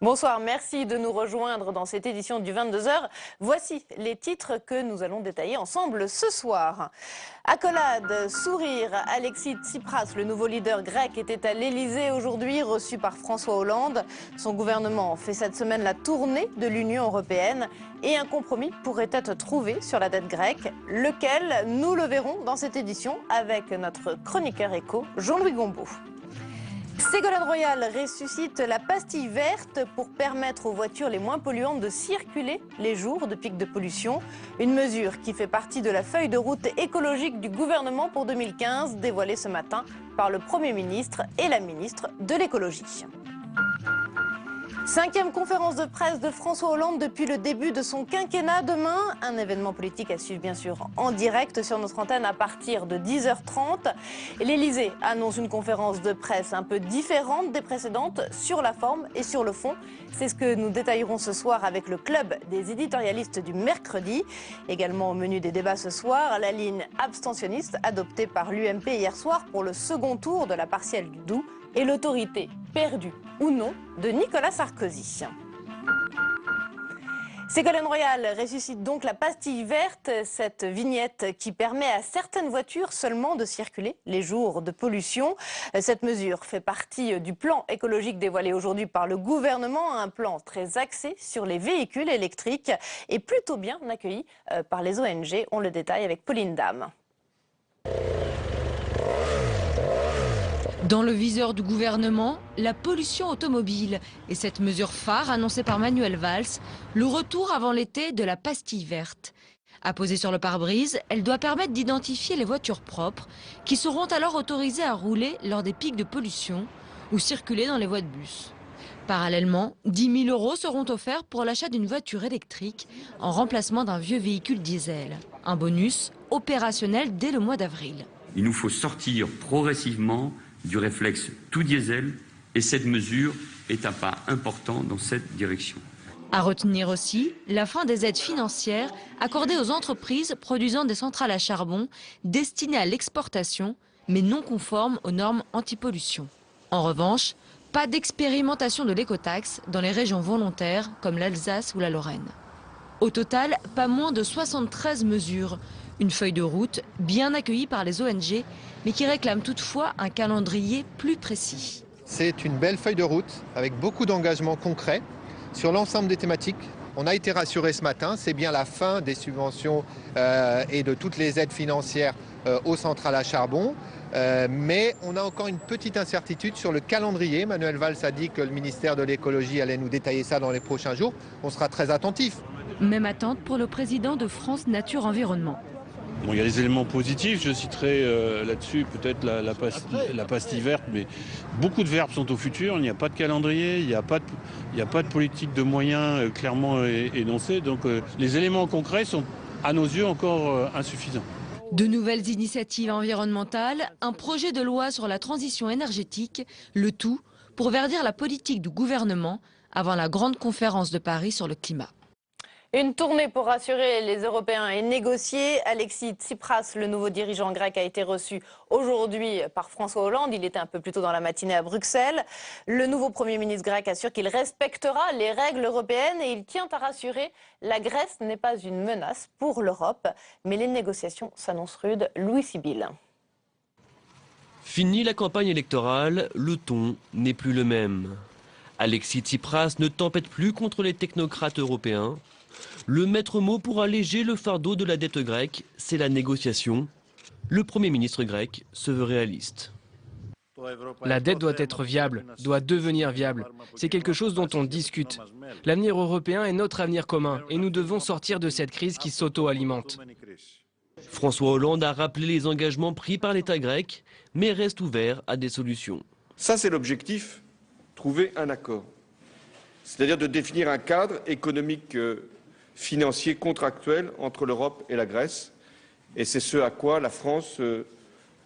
Bonsoir, merci de nous rejoindre dans cette édition du 22h. Voici les titres que nous allons détailler ensemble ce soir. Accolade, sourire, Alexis Tsipras, le nouveau leader grec, était à l'Elysée aujourd'hui, reçu par François Hollande. Son gouvernement fait cette semaine la tournée de l'Union européenne et un compromis pourrait être trouvé sur la dette grecque, lequel nous le verrons dans cette édition avec notre chroniqueur éco, Jean-Louis Gombaud. Ségolène Royal ressuscite la pastille verte pour permettre aux voitures les moins polluantes de circuler les jours de pic de pollution. Une mesure qui fait partie de la feuille de route écologique du gouvernement pour 2015, dévoilée ce matin par le Premier ministre et la ministre de l'écologie. 5e conférence de presse de François Hollande depuis le début de son quinquennat. Demain, un événement politique à suivre bien sûr en direct sur notre antenne à partir de 10h30. L'Élysée annonce une conférence de presse un peu différente des précédentes sur la forme et sur le fond. C'est ce que nous détaillerons ce soir avec le club des éditorialistes du mercredi. Également au menu des débats ce soir, la ligne abstentionniste adoptée par l'UMP hier soir pour le second tour de la partielle du Doubs et l'autorité perdue ou non de Nicolas Sarkozy. Ségolène Royal ressuscite donc la pastille verte, cette vignette qui permet à certaines voitures seulement de circuler les jours de pollution. Cette mesure fait partie du plan écologique dévoilé aujourd'hui par le gouvernement, un plan très axé sur les véhicules électriques et plutôt bien accueilli par les ONG. On le détaille avec Pauline Dame. Dans le viseur du gouvernement, la pollution automobile et cette mesure phare annoncée par Manuel Valls, le retour avant l'été de la pastille verte. Apposée sur le pare-brise, elle doit permettre d'identifier les voitures propres qui seront alors autorisées à rouler lors des pics de pollution ou circuler dans les voies de bus. Parallèlement, 10 000 € seront offerts pour l'achat d'une voiture électrique en remplacement d'un vieux véhicule diesel. Un bonus opérationnel dès le mois d'avril. Il nous faut sortir progressivement du réflexe tout diesel et cette mesure est un pas important dans cette direction. À retenir aussi la fin des aides financières accordées aux entreprises produisant des centrales à charbon destinées à l'exportation mais non conformes aux normes anti-pollution. En revanche, pas d'expérimentation de l'écotaxe dans les régions volontaires comme l'Alsace ou la Lorraine. Au total, pas moins de 73 mesures. Une feuille de route bien accueillie par les ONG, mais qui réclame toutefois un calendrier plus précis. C'est une belle feuille de route avec beaucoup d'engagements concrets sur l'ensemble des thématiques. On a été rassurés ce matin, c'est bien la fin des subventions et de toutes les aides financières aux centrales à charbon. Mais on a encore une petite incertitude sur le calendrier. Manuel Valls a dit que le ministère de l'écologie allait nous détailler ça dans les prochains jours. On sera très attentifs. Même attente pour le président de France Nature Environnement. Bon, il y a des éléments positifs, je citerai là-dessus peut-être la pastille verte, mais beaucoup de verbes sont au futur, il n'y a pas de calendrier, il n'y a pas de politique de moyens clairement énoncée, donc les éléments concrets sont à nos yeux encore insuffisants. De nouvelles initiatives environnementales, un projet de loi sur la transition énergétique, le tout pour verdir la politique du gouvernement avant la grande conférence de Paris sur le climat. Une tournée pour rassurer les Européens est négociée. Alexis Tsipras, le nouveau dirigeant grec, a été reçu aujourd'hui par François Hollande. Il était un peu plus tôt dans la matinée à Bruxelles. Le nouveau Premier ministre grec assure qu'il respectera les règles européennes et il tient à rassurer, la Grèce n'est pas une menace pour l'Europe. Mais les négociations s'annoncent rudes. Louis Sibyl. Fini la campagne électorale, le ton n'est plus le même. Alexis Tsipras ne tempête plus contre les technocrates européens. Le maître mot pour alléger le fardeau de la dette grecque, c'est la négociation. Le Premier ministre grec se veut réaliste. La dette doit être viable, doit devenir viable. C'est quelque chose dont on discute. L'avenir européen est notre avenir commun et nous devons sortir de cette crise qui s'auto-alimente. François Hollande a rappelé les engagements pris par l'État grec, mais reste ouvert à des solutions. Ça, c'est l'objectif, trouver un accord. C'est-à-dire de définir un cadre économique financier contractuel entre l'Europe et la Grèce. Et c'est ce à quoi la France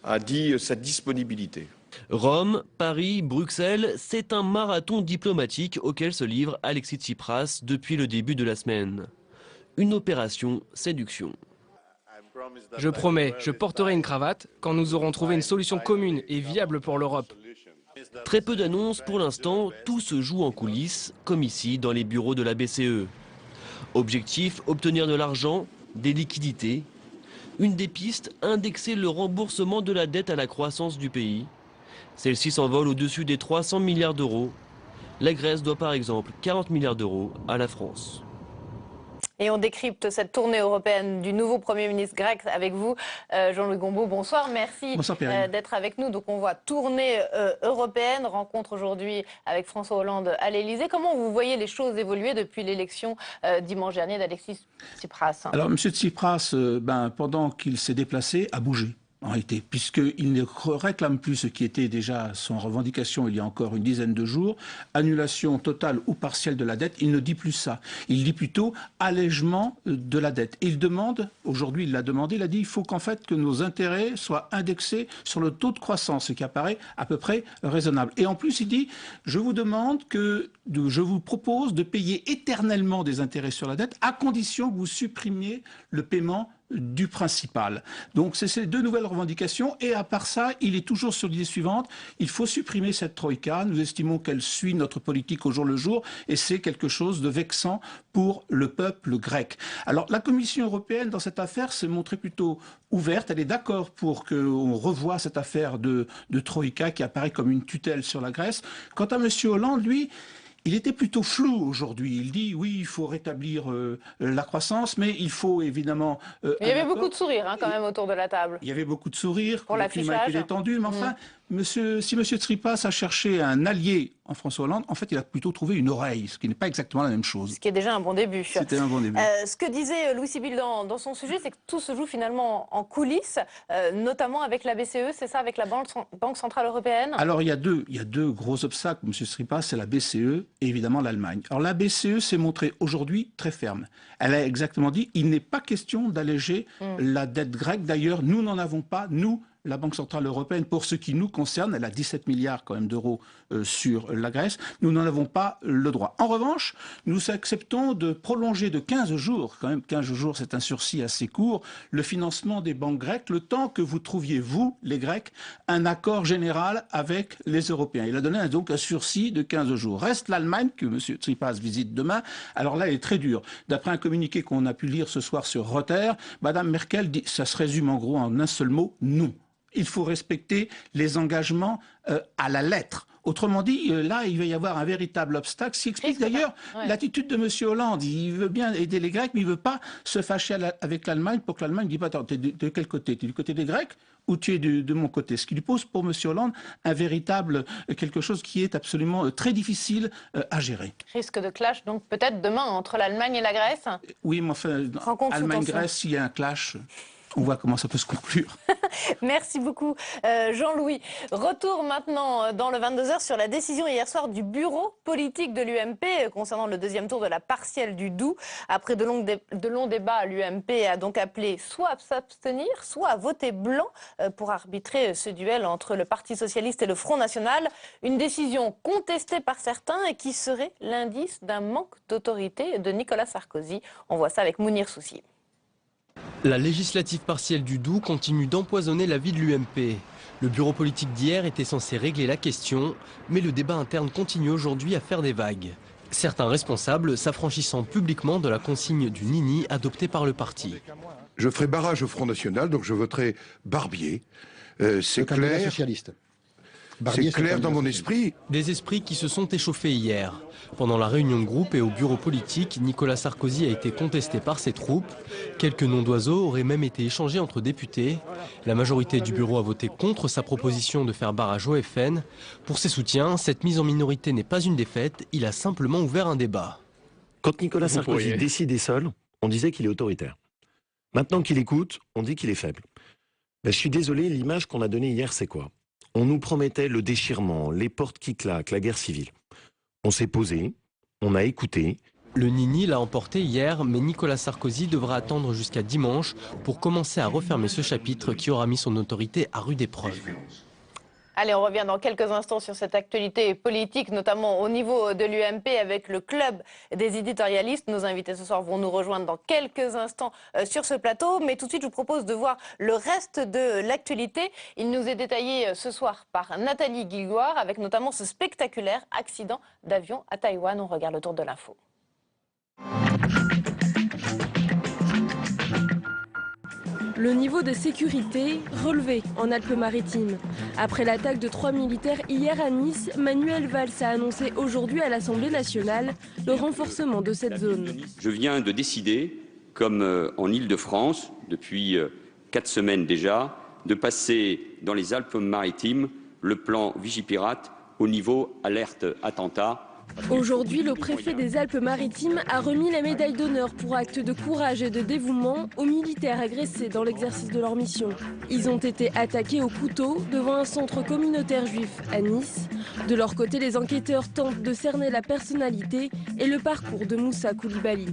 a dit sa disponibilité. Rome, Paris, Bruxelles, c'est un marathon diplomatique auquel se livre Alexis Tsipras depuis le début de la semaine. Une opération séduction. Je promets, je porterai une cravate quand nous aurons trouvé une solution commune et viable pour l'Europe. Très peu d'annonces pour l'instant, tout se joue en coulisses, comme ici dans les bureaux de la BCE. Objectif, obtenir de l'argent, des liquidités. Une des pistes, indexer le remboursement de la dette à la croissance du pays. Celle-ci s'envole au-dessus des 300 milliards d'euros. La Grèce doit par exemple 40 milliards d'euros à la France. Et on décrypte cette tournée européenne du nouveau Premier ministre grec avec vous, Jean-Louis Gombault. Bonsoir, merci d'être avec nous. Donc on voit tournée européenne, rencontre aujourd'hui avec François Hollande à l'Elysée. Comment vous voyez les choses évoluer depuis l'élection dimanche dernier d'Alexis Tsipras? Alors M. Tsipras, pendant qu'il s'est déplacé, a bougé. En réalité, puisqu'il ne réclame plus ce qui était déjà son revendication il y a encore une dizaine de jours, annulation totale ou partielle de la dette, il ne dit plus ça. Il dit plutôt allègement de la dette. Il demande, aujourd'hui il l'a demandé, il a dit il faut qu'en fait que nos intérêts soient indexés sur le taux de croissance, ce qui apparaît à peu près raisonnable. Et en plus il dit je vous propose de payer éternellement des intérêts sur la dette à condition que vous supprimiez le paiement du principal. Donc c'est ces deux nouvelles revendications et à part ça, il est toujours sur l'idée suivante, il faut supprimer cette troïka, nous estimons qu'elle suit notre politique au jour le jour et c'est quelque chose de vexant pour le peuple grec. Alors la Commission européenne dans cette affaire s'est montrée plutôt ouverte, elle est d'accord pour qu'on revoie cette affaire de troïka qui apparaît comme une tutelle sur la Grèce. Quant à M. Hollande, lui, il était plutôt flou aujourd'hui. Il dit oui, il faut rétablir la croissance, mais il faut évidemment... il y avait beaucoup de sourires quand même autour de la table. Il y avait beaucoup de sourires, pour le climat était détendu, mais enfin, si M. Tsipras a cherché un allié en François Hollande, en fait, il a plutôt trouvé une oreille, ce qui n'est pas exactement la même chose. Ce qui est déjà un bon début. C'était un bon début. Ce que disait Louis Sibyl dans son sujet, c'est que tout se joue finalement en coulisses, notamment avec la BCE, c'est ça, avec la Banque Centrale Européenne? Alors, il y a deux gros obstacles, M. Tsipras, c'est la BCE et évidemment l'Allemagne. Alors, la BCE s'est montrée aujourd'hui très ferme. Elle a exactement dit, il n'est pas question d'alléger la dette grecque. D'ailleurs, nous n'en avons pas, nous, la Banque Centrale Européenne, pour ce qui nous concerne, elle a 17 milliards quand même d'euros sur la Grèce, nous n'en avons pas le droit. En revanche, nous acceptons de prolonger de 15 jours, quand même 15 jours c'est un sursis assez court, le financement des banques grecques, le temps que vous trouviez, vous, les Grecs, un accord général avec les Européens. Il a donné donc un sursis de 15 jours. Reste l'Allemagne, que M. Tsipras visite demain. Alors là, elle est très dure. D'après un communiqué qu'on a pu lire ce soir sur Reuters, Mme Merkel dit, ça se résume en gros en un seul mot, non. Il faut respecter les engagements à la lettre. Autrement dit, là, il va y avoir un véritable obstacle, ce qui explique d'ailleurs l'attitude de M. Hollande. Il veut bien aider les Grecs, mais il ne veut pas se fâcher avec l'Allemagne pour que l'Allemagne ne dise pas, attends, tu es de quel côté? Tu es du côté des Grecs ou tu es de mon côté? Ce qui lui pose pour M. Hollande un véritable quelque chose qui est absolument très difficile à gérer. Risque de clash, donc peut-être demain entre l'Allemagne et la Grèce? Oui, mais enfin, Allemagne-Grèce, s'il y a un clash... On voit comment ça peut se conclure. Merci beaucoup, Jean-Louis. Retour maintenant dans le 22h sur la décision hier soir du bureau politique de l'UMP concernant le deuxième tour de la partielle du Doubs. Après de longs débats, l'UMP a donc appelé soit à s'abstenir, soit à voter blanc pour arbitrer ce duel entre le Parti socialiste et le Front national. Une décision contestée par certains et qui serait l'indice d'un manque d'autorité de Nicolas Sarkozy. On voit ça avec Mounir Soussi. La législative partielle du Doubs continue d'empoisonner la vie de l'UMP. Le bureau politique d'hier était censé régler la question, mais le débat interne continue aujourd'hui à faire des vagues. Certains responsables s'affranchissant publiquement de la consigne du Nini adoptée par le parti. Je ferai barrage au Front National, donc je voterai Barbier. C'est clair. Socialiste. C'est clair dans mon esprit. Des esprits qui se sont échauffés hier. Pendant la réunion de groupe et au bureau politique, Nicolas Sarkozy a été contesté par ses troupes. Quelques noms d'oiseaux auraient même été échangés entre députés. La majorité du bureau a voté contre sa proposition de faire barrage au FN. Pour ses soutiens, cette mise en minorité n'est pas une défaite, il a simplement ouvert un débat. Quand Nicolas Sarkozy décidait seul, on disait qu'il est autoritaire. Maintenant qu'il écoute, on dit qu'il est faible. Je suis désolé, l'image qu'on a donnée hier, c'est quoi? On nous promettait le déchirement, les portes qui claquent, la guerre civile. On s'est posé, on a écouté. Le Nini l'a emporté hier, mais Nicolas Sarkozy devra attendre jusqu'à dimanche pour commencer à refermer ce chapitre qui aura mis son autorité à rude épreuve. Allez, on revient dans quelques instants sur cette actualité politique, notamment au niveau de l'UMP avec le club des éditorialistes. Nos invités ce soir vont nous rejoindre dans quelques instants sur ce plateau. Mais tout de suite, je vous propose de voir le reste de l'actualité. Il nous est détaillé ce soir par Nathalie Guilloire avec notamment ce spectaculaire accident d'avion à Taïwan. On regarde le tour de l'info. Le niveau de sécurité relevé en Alpes-Maritimes. Après l'attaque de 3 militaires hier à Nice, Manuel Valls a annoncé aujourd'hui à l'Assemblée nationale le renforcement de cette zone. Je viens de décider, comme en Île-de-France, depuis 4 semaines déjà, de passer dans les Alpes-Maritimes le plan Vigipirate au niveau alerte attentat. Aujourd'hui, le préfet des Alpes-Maritimes a remis la médaille d'honneur pour acte de courage et de dévouement aux militaires agressés dans l'exercice de leur mission. Ils ont été attaqués au couteau devant un centre communautaire juif à Nice. De leur côté, les enquêteurs tentent de cerner la personnalité et le parcours de Moussa Koulibaly.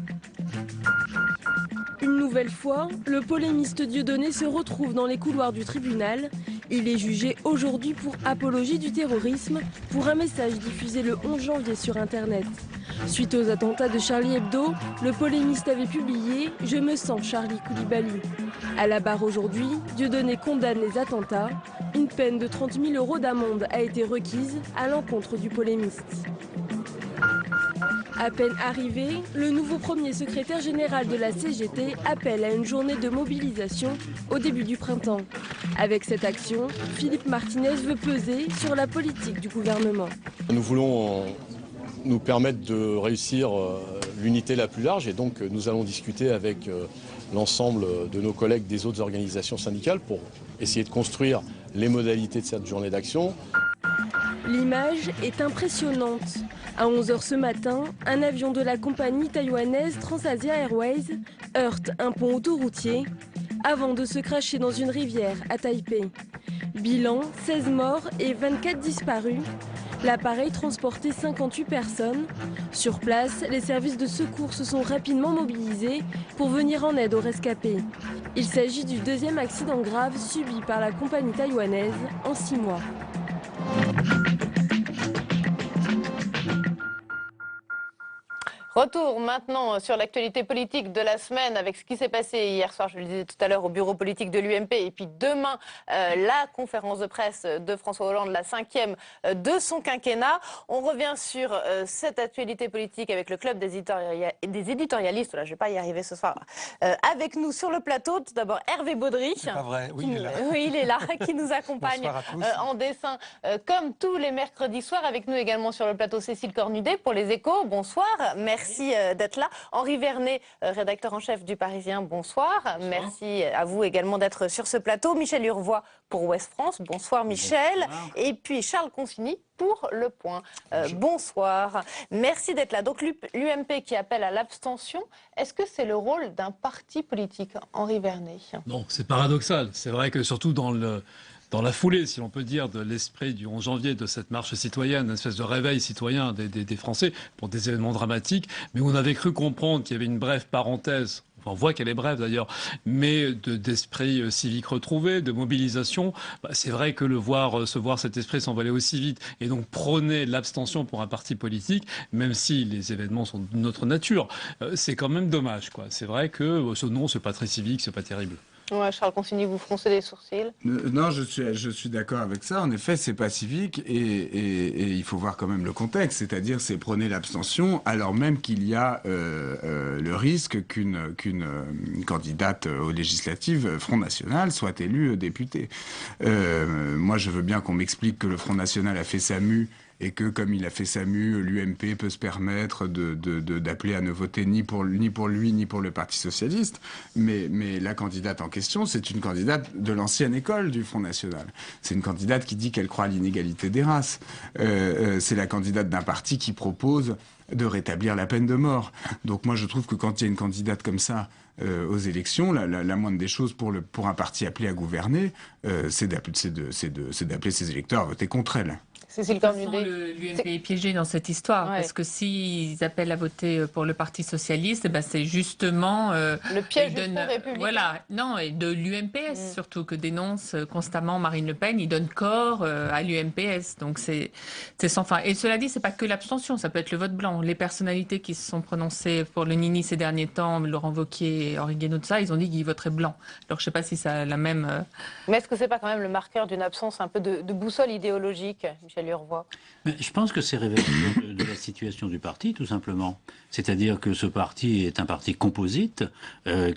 Une nouvelle fois, le polémiste Dieudonné se retrouve dans les couloirs du tribunal. Il est jugé aujourd'hui pour apologie du terrorisme pour un message diffusé le 11 janvier sur Internet. Suite aux attentats de Charlie Hebdo, le polémiste avait publié « Je me sens Charlie Koulibaly ». À la barre aujourd'hui, Dieudonné condamne les attentats. Une peine de 30 000 € d'amende a été requise à l'encontre du polémiste. À peine arrivé, le nouveau premier secrétaire général de la CGT appelle à une journée de mobilisation au début du printemps. Avec cette action, Philippe Martinez veut peser sur la politique du gouvernement. Nous voulons nous permettre de réussir l'unité la plus large et donc nous allons discuter avec l'ensemble de nos collègues des autres organisations syndicales pour essayer de construire les modalités de cette journée d'action. L'image est impressionnante. À 11h ce matin, un avion de la compagnie taïwanaise Transasia Airways heurte un pont autoroutier avant de se cracher dans une rivière à Taipei. Bilan, 16 morts et 24 disparus. L'appareil transportait 58 personnes. Sur place, les services de secours se sont rapidement mobilisés pour venir en aide aux rescapés. Il s'agit du deuxième accident grave subi par la compagnie taïwanaise en 6 mois. Retour maintenant sur l'actualité politique de la semaine avec ce qui s'est passé hier soir, je le disais tout à l'heure, au bureau politique de l'UMP. Et puis demain, la conférence de presse de François Hollande, la 5e de son quinquennat. On revient sur cette actualité politique avec le club des éditorialistes. Là, je ne vais pas y arriver ce soir. Avec nous sur le plateau, tout d'abord Hervé Baudry. C'est pas vrai, oui, il est là. Oui, il est là, qui nous accompagne en dessin comme tous les mercredis soirs. Avec nous également sur le plateau Cécile Cornudet pour les Échos. Bonsoir, merci d'être là. Henri Vernet, rédacteur en chef du Parisien, bonsoir. Merci à vous également d'être sur ce plateau. Michel Urvois pour Ouest France, bonsoir Michel. Bonsoir. Et puis Charles Consigny pour Le Point. Bonsoir. Merci d'être là. Donc l'UMP qui appelle à l'abstention, est-ce que c'est le rôle d'un parti politique, Henri Vernet? Non, c'est paradoxal. C'est vrai que surtout dans la foulée, si l'on peut dire, de l'esprit du 11 janvier, de cette marche citoyenne, une espèce de réveil citoyen des Français pour des événements dramatiques, mais on avait cru comprendre qu'il y avait une brève parenthèse, enfin, on voit qu'elle est brève d'ailleurs, mais d'esprit civique retrouvé, de mobilisation. C'est vrai que se voir cet esprit s'envoler aussi vite et donc prôner l'abstention pour un parti politique, même si les événements sont de notre nature, c'est quand même dommage, quoi. C'est vrai que ce nom, c'est pas très civique, c'est pas terrible. Ouais, Charles Consigny, vous froncez les sourcils. Non, je suis d'accord avec ça. En effet, c'est pas civique et il faut voir quand même le contexte. C'est-à-dire, c'est prôner l'abstention alors même qu'il y a le risque qu'une candidate aux législatives Front National soit élue députée. Moi, je veux bien qu'on m'explique que le Front National a fait sa mue et que, comme il a fait sa mue, l'UMP peut se permettre d'appeler à ne voter ni pour lui, ni pour le Parti Socialiste. Mais la candidate en question, c'est une candidate de l'ancienne école du Front National. C'est une candidate qui dit qu'elle croit à l'inégalité des races. C'est la candidate d'un parti qui propose de rétablir la peine de mort. Donc moi, je trouve que quand il y a une candidate comme ça aux élections, la moindre des choses pour un parti appelé à gouverner, c'est d'appeler ses électeurs à voter contre elle. Cécile Cornudet. L'UMP est piégé dans cette histoire, parce que s'ils appellent à voter pour le Parti socialiste, c'est justement le piège du Front républicain. Voilà, non, et de l'UMPS surtout, que dénonce constamment Marine Le Pen. Il donne corps à l'UMPS, donc c'est sans fin. Et cela dit, c'est pas que l'abstention, ça peut être le vote blanc. Les personnalités qui se sont prononcées pour le Nini ces derniers temps, Laurent Wauquiez et Henri Guénaud, ils ont dit qu'ils voteraient blanc. Alors je sais pas si ça a la même... Mais est-ce que c'est pas quand même le marqueur d'une absence un peu de boussole idéologique, Michel Urvois? Je pense que c'est révélateur de la situation du parti, tout simplement. C'est-à-dire que ce parti est un parti composite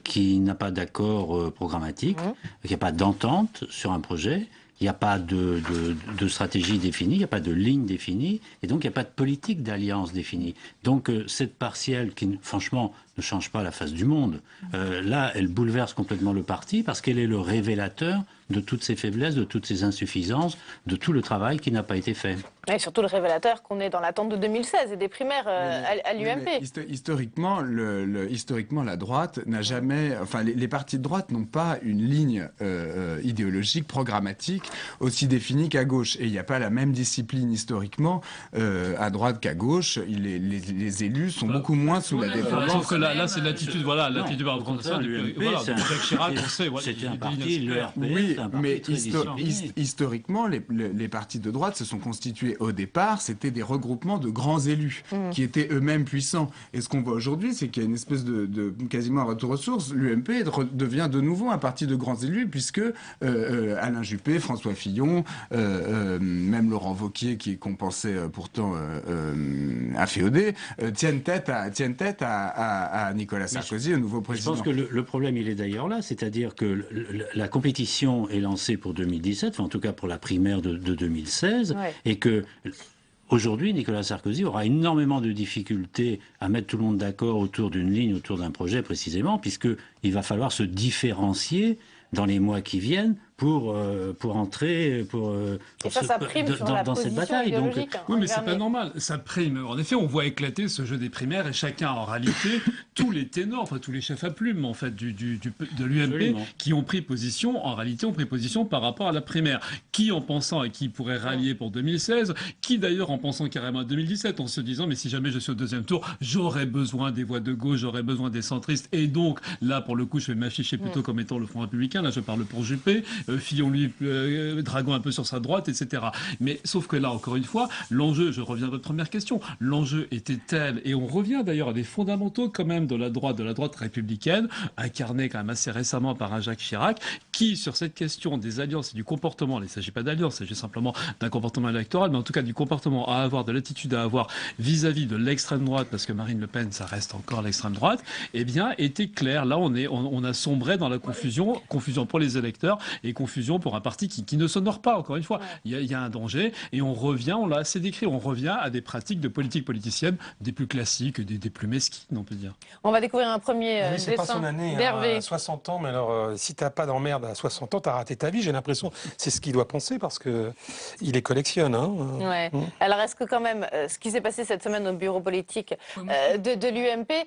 qui n'a pas d'accord programmatique, qui n'a pas d'entente sur un projet. Il n'y a pas de stratégie définie, il n'y a pas de ligne définie, et donc il n'y a pas de politique d'alliance définie. Donc cette partielle qui, franchement, ne change pas la face du monde, là, elle bouleverse complètement le parti parce qu'elle est le révélateur de toutes ses faiblesses, de toutes ses insuffisances, de tout le travail qui n'a pas été fait. Et surtout le révélateur qu'on est dans l'attente de 2016 et des primaires à l'UMP. Historiquement, historiquement, la droite n'a jamais... Enfin, les partis de droite n'ont pas une ligne idéologique, programmatique, aussi définie qu'à gauche. Et il n'y a pas la même discipline historiquement à droite qu'à gauche. Les élus sont beaucoup moins sous la dépendance. Sauf que là c'est l'attitude, voilà, l'attitude par rapport à ça. Jacques Chirac, on sait. C'était un parti, le RPS, oui, mais historiquement, les partis de droite se sont constitués au départ, c'était des regroupements de grands élus qui étaient eux-mêmes puissants. Et ce qu'on voit aujourd'hui, c'est qu'il y a une espèce de quasiment un retour aux sources. L'UMP devient de nouveau un parti de grands élus, puisque Alain Juppé, François Fillon, même Laurent Wauquiez, qu'on pensait pourtant afféodé, tiennent tête à Nicolas Sarkozy, le nouveau président. Je pense que le problème, il est d'ailleurs là, c'est-à-dire que la compétition est lancée pour 2017, enfin en tout cas pour la primaire de 2016, et que aujourd'hui, Nicolas Sarkozy aura énormément de difficultés à mettre tout le monde d'accord autour d'une ligne, autour d'un projet précisément, puisqu'il va falloir se différencier dans les mois qui viennent pour entrer dans cette bataille. Donc, oui, mais c'est pas normal. Ça prime. En effet, on voit éclater ce jeu des primaires et chacun, en réalité, tous les ténors, enfin tous les chefs à plumes, en fait, de l'UMP, qui ont pris position, en réalité, ont pris position par rapport à la primaire. Qui en pensant à qui pourrait rallier pour 2016, qui d'ailleurs en pensant carrément à 2017, en se disant, mais si jamais je suis au deuxième tour, j'aurais besoin des voix de gauche, j'aurais besoin des centristes, et donc, là, pour le coup, je vais m'afficher plutôt comme étant le Front républicain, là, je parle pour Juppé, Fillon, lui, draguant un peu sur sa droite, etc. Mais sauf que là, encore une fois, l'enjeu, je reviens à votre première question, l'enjeu était tel, et on revient d'ailleurs à des fondamentaux quand même de la droite républicaine, incarnée quand même assez récemment par un Jacques Chirac, qui, sur cette question des alliances et du comportement, il ne s'agit pas d'alliance, il s'agit simplement d'un comportement électoral, mais en tout cas du comportement à avoir, de l'attitude à avoir vis-à-vis de l'extrême droite, parce que Marine Le Pen, ça reste encore l'extrême droite, eh bien, était clair. Là, on a sombré dans la confusion pour les électeurs et confusion pour un parti qui ne s'honore pas, encore une fois. Il y a un danger et on revient, on l'a assez décrit, on revient à des pratiques de politique politicienne des plus classiques, des plus mesquines, on peut dire. On va découvrir un premier c'est pas son année, à 60 ans, mais alors si t'as pas d'emmerde à 60 ans, t'as raté ta vie, j'ai l'impression. C'est ce qu'il doit penser parce que il les collectionne. Alors est-ce que quand même, ce qui s'est passé cette semaine au bureau politique de l'UMP,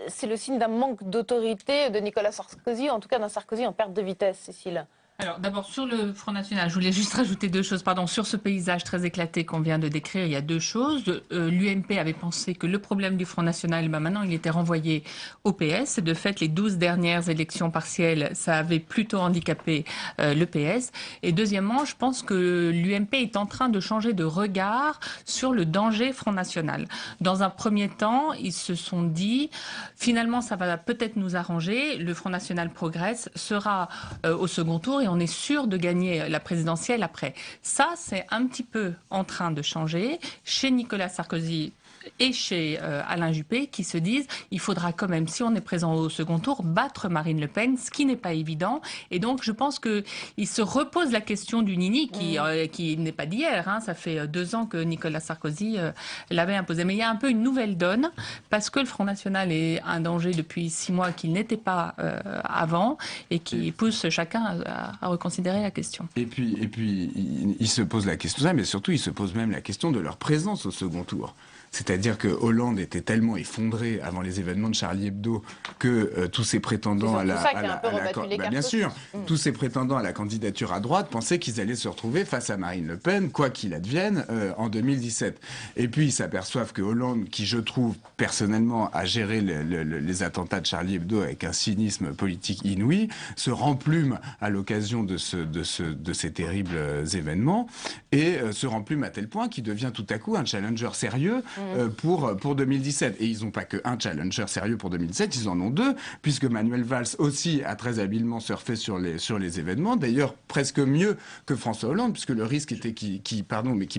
c'est le signe d'un manque d'autorité de Nicolas Sarkozy, en tout cas d'un Sarkozy en perte de vitesse, Cécile? Alors d'abord sur le Front National, je voulais juste rajouter deux choses. Sur ce paysage très éclaté qu'on vient de décrire, il y a deux choses. L'UMP avait pensé que le problème du Front National, maintenant il était renvoyé au PS. De fait, les 12 dernières élections partielles, ça avait plutôt handicapé le PS. Et deuxièmement, je pense que l'UMP est en train de changer de regard sur le danger Front National. Dans un premier temps, ils se sont dit, finalement ça va peut-être nous arranger, le Front National progresse, sera au second tour et on est sûr de gagner la présidentielle après. Ça, c'est un petit peu en train de changer. Chez Nicolas Sarkozy et chez Alain Juppé, qui se disent il faudra quand même, si on est présent au second tour, battre Marine Le Pen, ce qui n'est pas évident. Et donc, je pense qu'il se repose la question du Nini, qui n'est pas d'hier. Ça fait 2 ans que Nicolas Sarkozy l'avait imposé. Mais il y a un peu une nouvelle donne, parce que le Front National est un danger depuis 6 mois qu'il n'était pas avant, et qui pousse chacun à reconsidérer la question. Et puis il se pose la question, mais surtout, il se pose même la question de leur présence au second tour. C'est-à-dire que Hollande était tellement effondré avant les événements de Charlie Hebdo que tous ces prétendants bien sûr, tous ces prétendants à la candidature à droite pensaient qu'ils allaient se retrouver face à Marine Le Pen, quoi qu'il advienne, en 2017. Et puis ils s'aperçoivent que Hollande, qui je trouve personnellement a géré les attentats de Charlie Hebdo avec un cynisme politique inouï, se remplume à l'occasion de ces terribles événements et se remplume à tel point qu'il devient tout à coup un challenger sérieux pour 2017. Et ils n'ont pas qu'un challenger sérieux pour 2017, ils en ont deux, puisque Manuel Valls aussi a très habilement surfé sur les événements, d'ailleurs presque mieux que François Hollande, puisque le risque était qui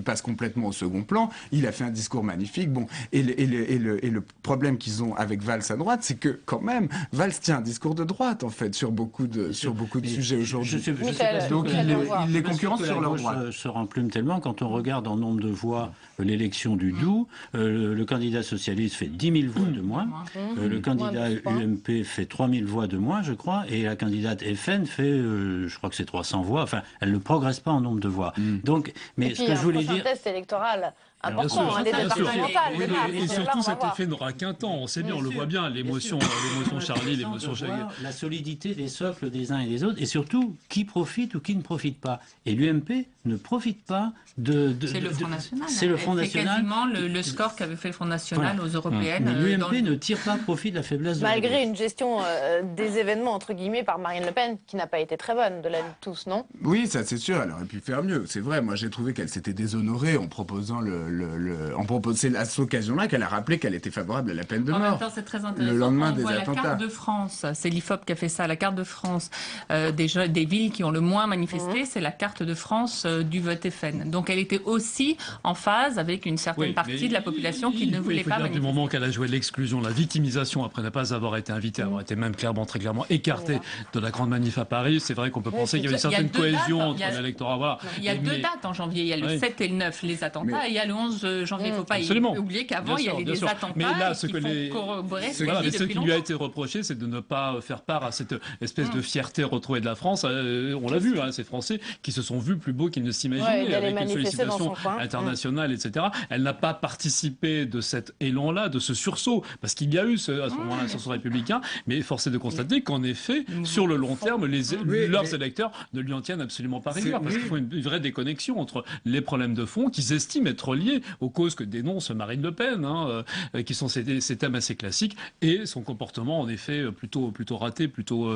passe complètement au second plan. Il a fait un discours magnifique. Bon, et le problème qu'ils ont avec Valls à droite, c'est que quand même, Valls tient un discours de droite, en fait, sur beaucoup de sujets aujourd'hui. Donc il les concurrence sur leur droite. Se remplume tellement quand on regarde en nombre de voix l'élection du Doubs, le candidat socialiste fait 10 000 voix de moins, le candidat UMP fait 3 000 voix de moins, je crois, et la candidate FN fait, je crois que c'est 300 voix, enfin, elle ne progresse pas en nombre de voix. Donc, mais ce que je voulais dire... test électoral important, et surtout, cet effet n'aura qu'un temps. On sait bien, on le voit bien, l'émotion Charlie, l'émotion Charlie. La solidité des socles des uns et des autres, et surtout, qui profite ou qui ne profite pas. Et l'UMP ne profite pas de... C'est le Front National. C'est le Front National. C'est quasiment le score qu'avait fait le Front National aux européennes. Mais l'UMP ne tire pas profit de la faiblesse de Malgré une gestion des événements, entre guillemets, par Marine Le Pen, qui n'a pas été très bonne, de la de tous, non? Oui, ça c'est sûr, elle aurait pu faire mieux. C'est vrai, moi j'ai trouvé qu'elle s'était déshonorée en proposant c'est à cette occasion-là qu'elle a rappelé qu'elle était favorable à la peine de mort. En même temps, c'est très intéressant. Le lendemain des attentats. La carte de France, c'est l'IFOP qui a fait ça, la carte de France des villes qui ont le moins manifesté, c'est la carte de France du vote FN. Donc elle était aussi en phase avec une certaine partie de la population qui ne voulait pas manifester. Du moment qu'elle a joué l'exclusion, la victimisation, après ne pas avoir été invitée, avoir été même très clairement écartée de la grande manif à Paris, c'est vrai qu'on peut penser qu'il y avait une certaine cohésion entre l'électorat. Voilà. Il y a deux dates en janvier, il y a le 7 et le 9, les attentats, et il y a le 11 janvier. Il ne faut pas oublier qu'avant, il y avait des attentats. Mais là, ce qui lui a été reproché, c'est de ne pas faire part à cette espèce de fierté retrouvée de la France. On l'a vu, ces Français qui se sont vus plus beaux qu'ils ne s'imaginaient, avec une sollicitation internationale, etc. Elle n'a pas participé de cet élan-là, de ce sursaut, parce qu'il y a eu à ce moment-là un sursaut républicain, mais force est de constater qu'en effet, sur le long terme, leurs électeurs ne lui en tiennent absolument pas rigueur, parce qu'il faut une vraie déconnexion entre les problèmes de fond qu'ils estiment être liés aux causes que dénonce Marine Le Pen, qui sont ces thèmes assez classiques, et son comportement en effet plutôt raté, plutôt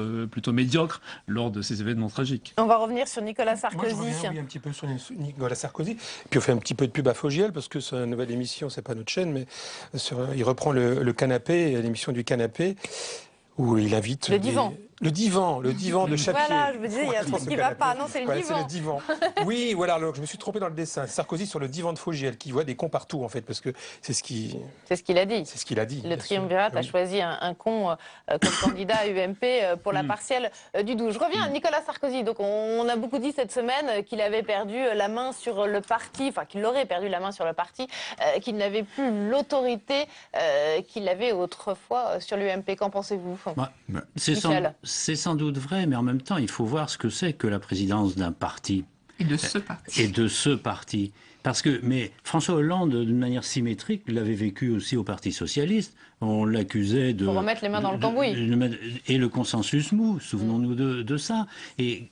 médiocre lors de ces événements tragiques. On va revenir sur Nicolas Sarkozy. Moi, je reviens un petit peu sur Nicolas Sarkozy, puis on fait un petit peu de pub à Fogiel, parce que c'est une nouvelle émission, c'est pas notre chaîne, mais il reprend le canapé, l'émission du canapé, où il invite... Le divan de Chapier. Voilà, je me disais, il y a un truc qui ne va pas. Non, c'est le divan. C'est le divan. Oui, voilà, alors, je me suis trompé dans le dessin. Sarkozy sur le divan de Fogiel, qui voit des cons partout, en fait, parce que c'est ce qu'il a dit. C'est ce qu'il a dit. Le triumvirat a choisi un con comme candidat à UMP pour la partielle du 12. Je reviens à Nicolas Sarkozy. Donc, on a beaucoup dit cette semaine qu'il avait perdu la main sur le parti, enfin, qu'il aurait perdu la main sur le parti, qu'il n'avait plus l'autorité qu'il avait autrefois sur l'UMP. Qu'en pensez-vous, Michel? C'est sans doute vrai, mais en même temps, il faut voir ce que c'est que la présidence d'un parti. Et de ce parti. Mais François Hollande, d'une manière symétrique, l'avait vécu aussi au Parti socialiste. On l'accusait de... Pour remettre les mains dans le cambouis. Et le consensus mou, souvenons-nous de ça. Et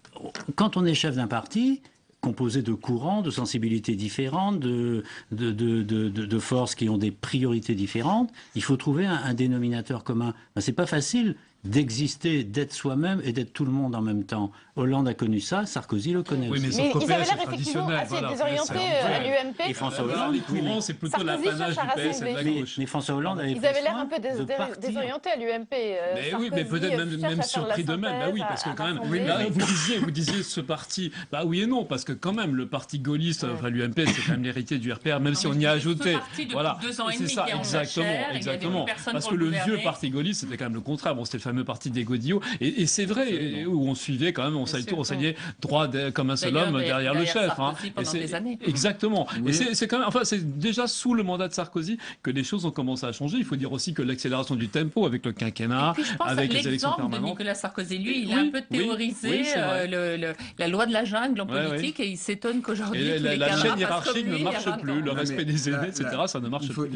quand on est chef d'un parti, composé de courants, de sensibilités différentes, de forces qui ont des priorités différentes, il faut trouver un dénominateur commun. C'est pas facile d'exister, d'être soi-même et d'être tout le monde en même temps. Hollande a connu ça, Sarkozy le connaît aussi. Mais ils avaient l'air effectivement assez désorientés à l'UMP. Et François Hollande, c'est plutôt l'apanage du PS et de la gauche. Mais François Hollande avait Ils avaient l'air un peu désorientés à l'UMP. Mais oui, mais peut-être même surpris d'eux-mêmes. Bah oui, parce que quand même, vous disiez ce parti, bah oui et non, parce que quand même, le parti gaulliste, enfin l'UMP, c'est quand même l'héritier du RPR, même si on y a ajouté. Voilà, c'est ça, exactement. Parce que le vieux parti gaulliste, c'était quand même le contraire. Bon, c'était le fameux fameux parti des Godillots. Et c'est vrai, où on suivait quand même, on s'alignait droit comme un seul homme derrière le chef. Pendant des années. Exactement. Oui. Et c'est quand même, enfin, c'est déjà sous le mandat de Sarkozy que les choses ont commencé à changer. Il faut dire aussi que l'accélération du tempo avec le quinquennat, avec les élections permanentes. De Nicolas Sarkozy, lui, il a un peu théorisé la loi de la jungle en politique et il s'étonne qu'aujourd'hui la chaîne hiérarchique ne marche plus, le respect des aînés, etc. Ça ne marche plus.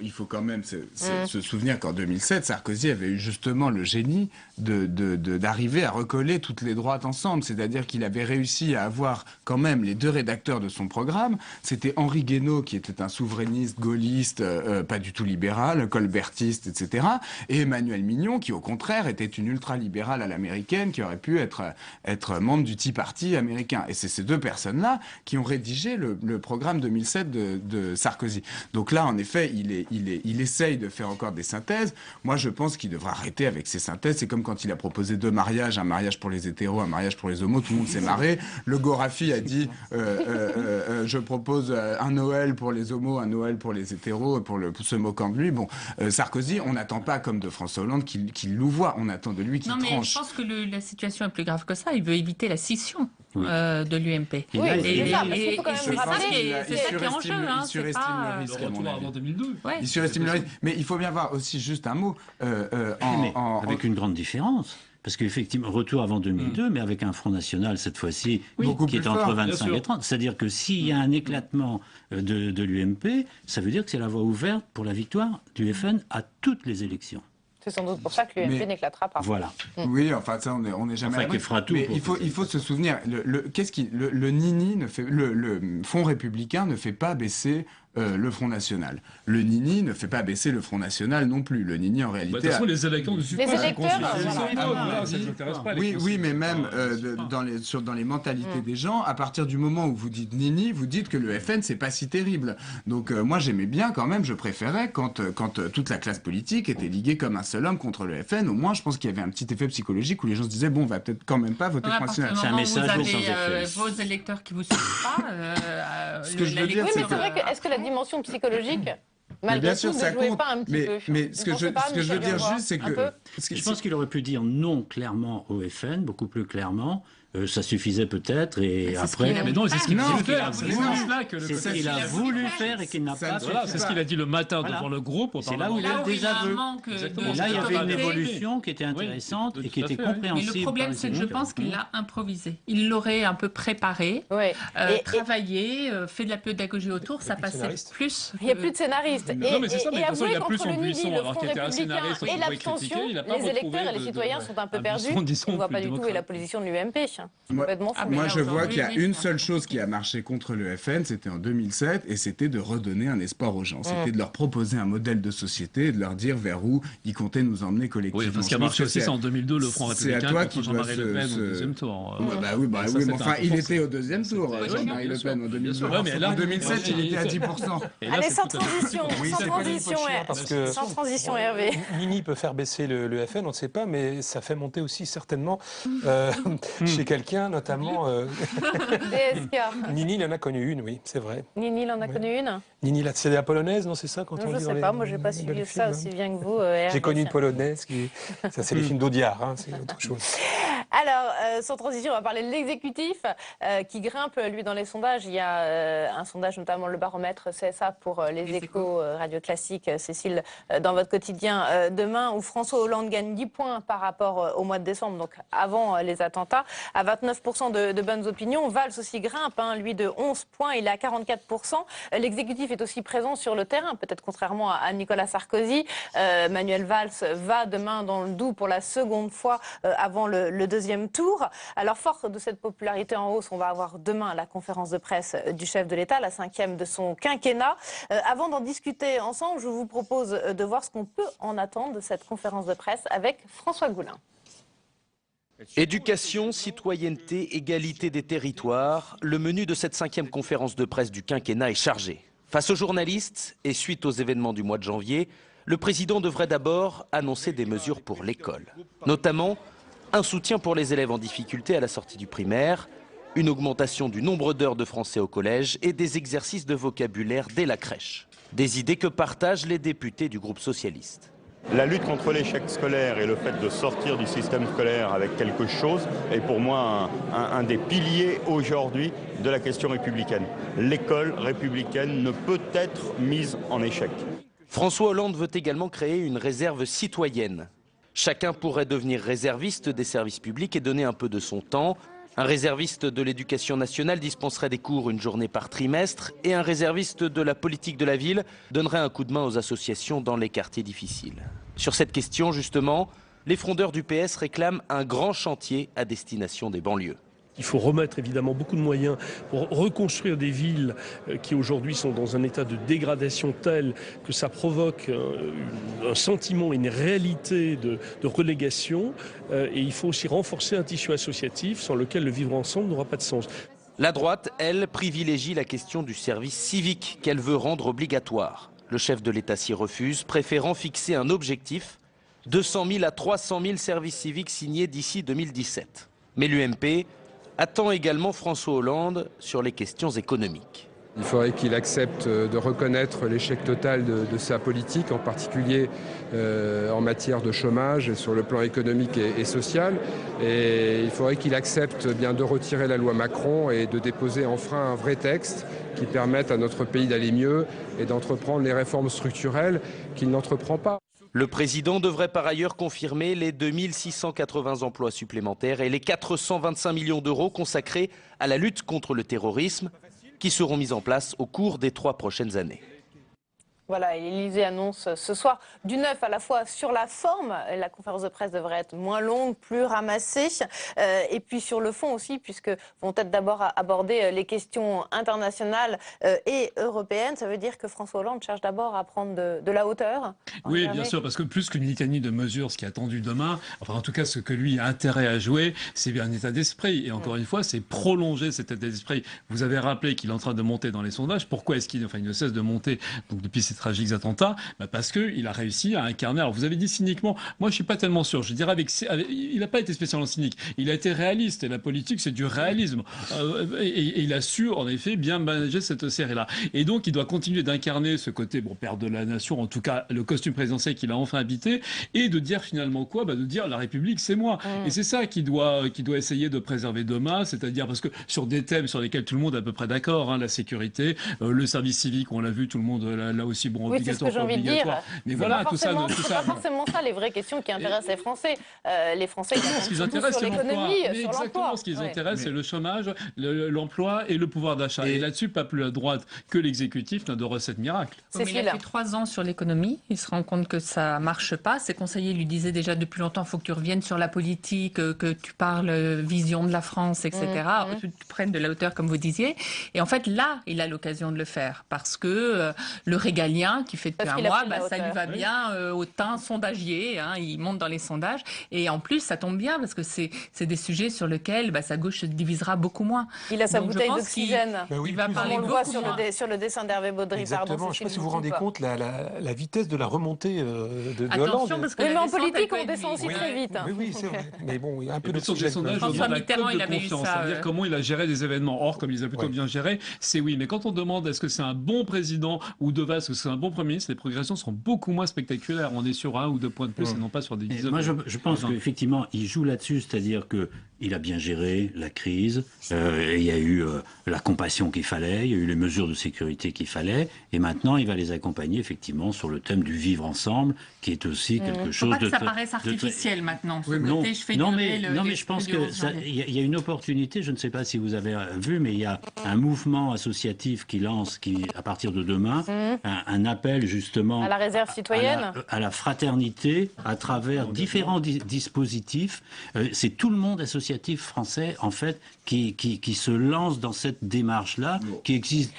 Il faut quand même se souvenir qu'en 2007, Sarkozy avait eu justement le génie d'arriver à recoller toutes les droites ensemble. C'est-à-dire qu'il avait réussi à avoir quand même les deux rédacteurs de son programme. C'était Henri Guénaud, qui était un souverainiste, gaulliste, pas du tout libéral, colbertiste, etc. Et Emmanuel Mignon, qui au contraire était une ultra-libérale à l'américaine, qui aurait pu être membre du Tea Party américain. Et c'est ces deux personnes-là qui ont rédigé le programme 2007 de Sarkozy. Donc là, en effet, il essaye de faire encore des synthèses. Moi, je pense qu'il devra arrêter avec ces synthèses. C'est comme quand il a proposé deux mariages, un mariage pour les hétéros, un mariage pour les homos, tout le monde s'est marré. Le Gorafi a dit je propose un Noël pour les homos, un Noël pour les hétéros, pour se moquant de lui. Bon, Sarkozy, on n'attend pas comme de François Hollande qu'il louvoie, on attend de lui qu'il tranche. Non, mais je pense que la situation est plus grave que ça. Il veut éviter la scission de l'UMP. Oui, c'est ça, parce qu'il faut quand même rappeler. C'est ça qui est en jeu. Il surestime le risque, à mon avis. Avant 2002. Il surestime le risque. Mais il faut bien voir aussi juste un mot. Avec une grande différence. Parce qu'effectivement, retour avant 2002, mais avec un Front National, cette fois-ci, qui est entre 25 et 30. C'est-à-dire que s'il y a un éclatement de l'UMP, ça veut dire que c'est la voie ouverte pour la victoire du FN à toutes les élections. C'est sans doute pour ça que l'UMP n'éclatera pas. Voilà. Oui, enfin ça, on n'est jamais. Enfin, qu'il fera tout. Mais il faut se souvenir, le Nini ne fait, le Front républicain ne fait pas baisser le Front National. Le Nini ne fait pas baisser le Front National non plus. Le Nini, en réalité... De toute façon, les électeurs ne suivent pas. Les électeurs, ça ne les intéresse pas. Oui, mais même dans les mentalités des gens, à partir du moment où vous dites Nini, vous dites que le FN, c'est pas si terrible. Donc moi, j'aimais bien quand même, je préférais quand toute la classe politique était liguée comme un seul homme contre le FN. Au moins, je pense qu'il y avait un petit effet psychologique où les gens se disaient, bon, on va peut-être quand même pas voter Front National. C'est un message sans effet. Vos électeurs qui vous suivent pas... Ce que je veux dire, c'est vrai que... Est-ce que la dimension psychologique, malgré tout, ne jouait pas un petit peu? Mais ce que je veux dire juste, c'est que... Je pense qu'il aurait pu dire non clairement au FN, beaucoup plus clairement. Ça suffisait peut-être, et après... Mais non, c'est ce qu'il voulait faire. C'est ce qu'il a voulu faire et qu'il n'a pas... Voilà, c'est ce qu'il a dit le matin devant le groupe. C'est là où il a le désaveu. Là, il y avait une évolution qui était intéressante et qui était compréhensible. Mais le problème, c'est que je pense qu'il l'a improvisé. Il l'aurait un peu préparé, travaillé, fait de la pédagogie autour, ça passait plus... Il n'y a plus de scénaristes. Non, mais c'est ça, mais de toute façon, il a plus son buisson, alors qu'il était un scénariste, et l'abstention, les électeurs et les citoyens sont un peu perdus. On ne voit pas du tout où est la position de l'UMP. Moi, je vois qu'il y a une seule chose qui a marché contre le FN, c'était en 2007, et c'était de redonner un espoir aux gens. C'était de leur proposer un modèle de société et de leur dire vers où ils comptaient nous emmener collectivement. Oui, parce qu'il a marché aussi, c'est en 2002, le Front républicain contre Jean-Marie Le Pen au deuxième tour. Oui, mais enfin, il était au deuxième tour, Jean-Marie Le Pen, en 2002. En 2007, il était à 10%. Allez, sans transition, Hervé. Nini peut faire baisser le FN, on ne sait pas, mais ça fait monter aussi certainement chez quelqu'un, notamment... DSK. Nini, il en a connu une, oui, c'est vrai. Nini, il en a connu une. Nini, c'est la polonaise, non, c'est ça quand on dit? Je ne sais pas, moi je n'ai pas suivi ça aussi bien que vous. J'ai connu une polonaise, ça c'est les films d'Audiard, c'est autre chose. Alors, sans transition, on va parler de l'exécutif qui grimpe, lui, dans les sondages. Il y a un sondage, notamment le baromètre CSA pour les échos radio classiques, Cécile, dans votre quotidien demain, où François Hollande gagne 10 points par rapport au mois de décembre, donc avant les attentats, à 29% de bonnes opinions. Valls aussi grimpe, lui de 11 points, il est à 44%. L'exécutif est aussi présent sur le terrain, peut-être contrairement à Nicolas Sarkozy. Manuel Valls va demain dans le Doubs pour la seconde fois avant le deuxième tour. Alors, forte de cette popularité en hausse, on va avoir demain la conférence de presse du chef de l'État, la 5e de son quinquennat. Avant d'en discuter ensemble, je vous propose de voir ce qu'on peut en attendre de cette conférence de presse avec François Goulin. Éducation, citoyenneté, égalité des territoires, le menu de cette 5e conférence de presse du quinquennat est chargé. Face aux journalistes et suite aux événements du mois de janvier, le président devrait d'abord annoncer des mesures pour l'école. Notamment, un soutien pour les élèves en difficulté à la sortie du primaire, une augmentation du nombre d'heures de français au collège et des exercices de vocabulaire dès la crèche. Des idées que partagent les députés du groupe socialiste. La lutte contre l'échec scolaire et le fait de sortir du système scolaire avec quelque chose est pour moi un des piliers aujourd'hui de la question républicaine. L'école républicaine ne peut être mise en échec. François Hollande veut également créer une réserve citoyenne. Chacun pourrait devenir réserviste des services publics et donner un peu de son temps. Un réserviste de l'éducation nationale dispenserait des cours une journée par trimestre et un réserviste de la politique de la ville donnerait un coup de main aux associations dans les quartiers difficiles. Sur cette question, justement, les frondeurs du PS réclament un grand chantier à destination des banlieues. Il faut remettre évidemment beaucoup de moyens pour reconstruire des villes qui aujourd'hui sont dans un état de dégradation tel que ça provoque un sentiment, une réalité de relégation. Et il faut aussi renforcer un tissu associatif sans lequel le vivre ensemble n'aura pas de sens. La droite, elle, privilégie la question du service civique qu'elle veut rendre obligatoire. Le chef de l'État s'y refuse, préférant fixer un objectif, 200 000 à 300 000 services civiques signés d'ici 2017. Mais l'UMP attend également François Hollande sur les questions économiques. Il faudrait qu'il accepte de reconnaître l'échec total de sa politique, en particulier en matière de chômage et sur le plan économique et social. Et il faudrait qu'il accepte bien de retirer la loi Macron et de déposer enfin un vrai texte qui permette à notre pays d'aller mieux et d'entreprendre les réformes structurelles qu'il n'entreprend pas. Le président devrait par ailleurs confirmer les 2680 emplois supplémentaires et les 425 millions d'euros consacrés à la lutte contre le terrorisme qui seront mis en place au cours des 3 prochaines années. Voilà, l'Élysée annonce ce soir du neuf à la fois sur la forme. La conférence de presse devrait être moins longue, plus ramassée. Et puis sur le fond aussi, puisque vont être d'abord aborder les questions internationales et européennes. Ça veut dire que François Hollande cherche d'abord à prendre de la hauteur. Oui, bien sûr, parce que plus qu'une litanie de mesures, ce qui est attendu demain, enfin en tout cas ce que lui a intérêt à jouer, c'est bien un état d'esprit. Et encore une fois, c'est prolonger cet état d'esprit. Vous avez rappelé qu'il est en train de monter dans les sondages. Pourquoi est-ce qu'il ne cesse de monter donc, depuis ces tragiques attentats? Parce qu'il a réussi à incarner, alors vous avez dit cyniquement, moi je suis pas tellement sûr, je dirais il n'a pas été spécialement cynique, il a été réaliste, et la politique c'est du réalisme, et il a su en effet bien manager cette série-là. Et donc il doit continuer d'incarner ce côté, bon, père de la nation, en tout cas le costume présidentiel qu'il a enfin habité, et de dire finalement quoi? De dire la République c'est moi. Et c'est ça qu'il doit essayer de préserver demain, c'est-à-dire parce que sur des thèmes sur lesquels tout le monde est à peu près d'accord, la sécurité, le service civique, on l'a vu, tout le monde là aussi, bon, oui, c'est ce que j'ai envie de dire. Mais voilà, tout ça. C'est pas forcément ça les vraies questions qui intéressent les Français. Les Français, ce qui les intéresse, sur l'économie, sur l'emploi. Exactement, ce qui les intéresse, c'est le chômage, l'emploi et le pouvoir d'achat. Et là-dessus, pas plus la droite que l'exécutif n'a de recette miracle. Il a fait 3 ans sur l'économie. Il se rend compte que ça marche pas. Ses conseillers lui disaient déjà depuis longtemps, il faut que tu reviennes sur la politique, que tu parles vision de la France, etc. Que tu prennes de la hauteur, comme vous disiez. Et en fait, là, il a l'occasion de le faire parce que le régalien qui fait depuis un mois, ça lui va bien au teint sondagier, il monte dans les sondages, et en plus ça tombe bien parce que c'est des sujets sur lesquels sa gauche se divisera beaucoup moins. Il a sa bouteille d'oxygène. Il va parler on le voit sur le dessin d'Hervé Baudry. Exactement. Pardon, je ne sais pas si vous vous rendez compte la vitesse de la remontée de Attention, Hollande. Parce que mais en politique on descend aussi très vite. Oui, c'est vrai. Mais bon, il y a un peu de sondage. François Mitterrand, il avait eu ça. C'est-à-dire comment il a géré des événements. Or, comme il les a plutôt bien gérés, c'est oui. Mais quand on demande est-ce que c'est un bon président ou de est-ce que c'est un bon premier ministre, les progressions seront beaucoup moins spectaculaires. On est sur 1 ou 2 points de plus et non pas sur des dizaines. Moi, je pense qu'effectivement, il joue là-dessus, c'est-à-dire qu'il a bien géré la crise, il y a eu la compassion qu'il fallait, il y a eu les mesures de sécurité qu'il fallait, et maintenant, il va les accompagner effectivement sur le thème du vivre ensemble, qui est aussi quelque chose de... ça paraisse artificiel maintenant. Non, mais je pense qu'il y a une opportunité, je ne sais pas si vous avez vu, mais il y a un mouvement associatif qui lance, à partir de demain, un appel justement à la réserve citoyenne, à la fraternité à travers différents dispositifs. C'est tout le monde associatif français en fait qui se lance dans cette démarche-là, qui existe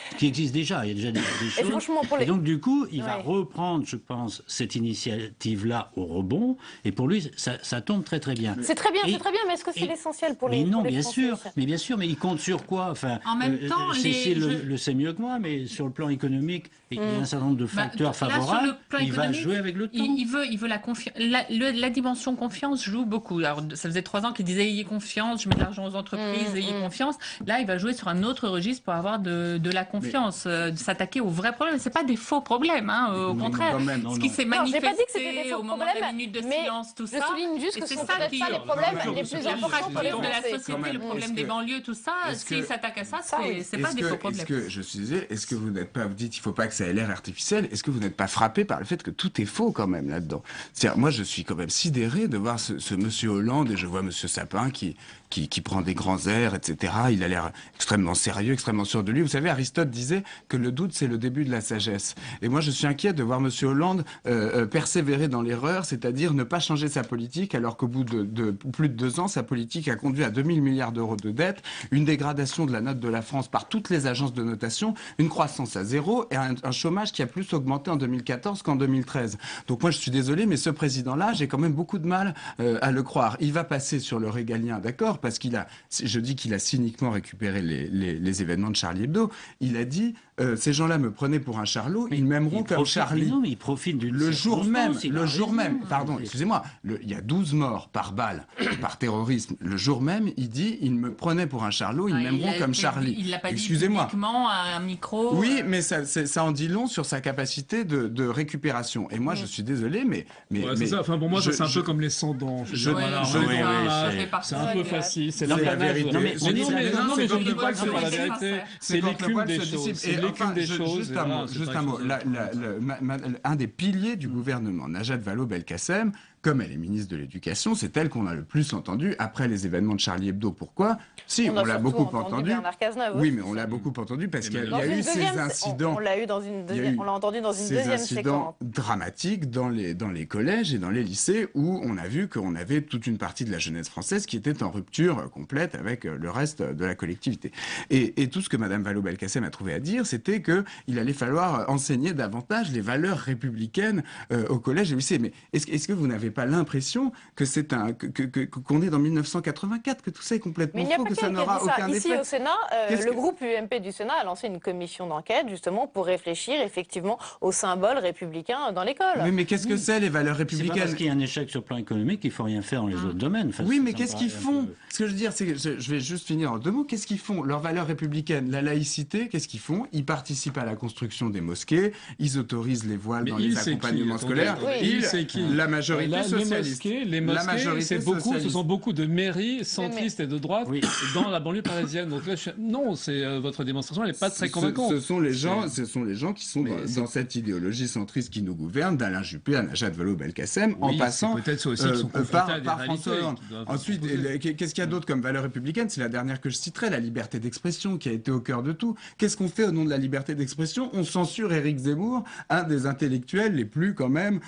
déjà. Il y a déjà des choses. Et donc du coup, il va reprendre, je pense, cette initiative-là au rebond. Et pour lui, ça tombe très très bien. C'est très bien, mais est-ce que c'est l'essentiel pour les Français? Bien sûr, mais il compte sur quoi? Enfin, en même temps, le sait mieux que moi, mais sur le plan économique, il y a un certain certain nombre de facteurs favorables, il va jouer avec le temps. Il veut la dimension confiance joue beaucoup. Alors, ça faisait 3 ans qu'il disait ayez confiance, je mets de l'argent aux entreprises, ayez confiance. Là, il va jouer sur un autre registre pour avoir de la confiance, de s'attaquer aux vrais problèmes. C'est pas des faux problèmes, au contraire. Ce qui s'est manifesté au moment des minutes de silence, tout ça. Je souligne juste que ce sont peut-être pas les problèmes les plus importants pour les de la société, le problème des banlieues, tout ça. S'il s'attaque à ça, c'est pas des faux problèmes. Est-ce que vous n'êtes pas, vous dites, il faut pas que ça ait l'air artificiel. Est-ce que vous n'êtes pas frappé par le fait que tout est faux quand même là-dedans? C'est-à-dire, moi, je suis quand même sidéré de voir ce monsieur Hollande et je vois monsieur Sapin qui prend des grands airs, etc. Il a l'air extrêmement sérieux, extrêmement sûr de lui. Vous savez, Aristote disait que le doute, c'est le début de la sagesse. Et moi, je suis inquiet de voir monsieur Hollande persévérer dans l'erreur, c'est-à-dire ne pas changer sa politique, alors qu'au bout de plus de 2 ans, sa politique a conduit à 2000 milliards d'euros de dette, une dégradation de la note de la France par toutes les agences de notation, une croissance à zéro et un chômage qui a plus augmenté en 2014 qu'en 2013. Donc moi, je suis désolé, mais ce président-là, j'ai quand même beaucoup de mal à le croire. Il va passer sur le régalien, d'accord, parce je dis qu'il a cyniquement récupéré les événements de Charlie Hebdo. Il a dit, ces gens-là me prenaient pour un charlot, ils m'aimeront comme Charlie. Non, mais ils profitent d'une le jour même, pardon, excusez-moi, il y a 12 morts par balle, par terrorisme. Le jour même, il dit, ils me prenaient pour un charlot, ils m'aimeront comme Charlie. Il l'a pas dit publiquement à un micro. Oui, mais ça en dit long sur sa capacité de récupération. Et moi, je suis désolé, mais c'est ça. Enfin, pour moi, c'est un peu comme les sans-dents. C'est un peu facile. C'est la vérité. Non, mais je ne dis pas que c'est pas la vérité. C'est l'écume des choses. C'est l'écume des choses. Juste un mot. Un des piliers du gouvernement, Najat Vallaud-Belkacem, comme elle est ministre de l'Éducation, c'est elle qu'on a le plus entendu après les événements de Charlie Hebdo. Pourquoi? Si, on l'a beaucoup entendu. Oui, mais on l'a beaucoup entendu parce qu'il y a eu ces incidents. On l'a entendu dans une deuxième séquence. Ces incidents dramatiques dans les collèges et dans les lycées où on a vu qu'on avait toute une partie de la jeunesse française qui était en rupture complète avec le reste de la collectivité. Et tout ce que Mme Vallaud-Belkacem a trouvé à dire, c'était qu'il allait falloir enseigner davantage les valeurs républicaines au collège et au lycée. Mais est-ce que vous n'avez pas l'impression que c'est qu'on est dans 1984, que tout ça est complètement faux, que ça n'aura aucun effet? Ici au Sénat, le groupe UMP du Sénat a lancé une commission d'enquête justement pour réfléchir effectivement aux symboles républicains dans l'école. Mais qu'est-ce que c'est les valeurs républicaines? C'est parce qu'il y a un échec sur le plan économique qu'il ne faut rien faire dans les autres domaines. Enfin, oui, mais qu'est-ce qu'ils font? Ce que je veux dire, c'est que je vais juste finir en 2 mots. Qu'est-ce qu'ils font? Leurs valeurs républicaines, la laïcité, qu'est-ce qu'ils font? Ils participent à la construction des mosquées, ils autorisent les voiles dans les accompagnements scolaires. C'est qui? La majorité socialiste. Les mosquées, ce sont beaucoup de mairies centristes et de droite dans la banlieue parisienne. Donc là, non, votre démonstration, elle n'est pas très convaincante. Ce sont les gens qui sont dans cette idéologie centriste qui nous gouverne, d'Alain Juppé à Najat Vallaud-Belkacem, en passant par François Hollande. Ensuite, qu'est-ce qu'il y a d'autre comme valeur républicaine? C'est la dernière que je citerai, la liberté d'expression, qui a été au cœur de tout. Qu'est-ce qu'on fait au nom de la liberté d'expression? On censure Éric Zemmour, un des intellectuels les plus quand même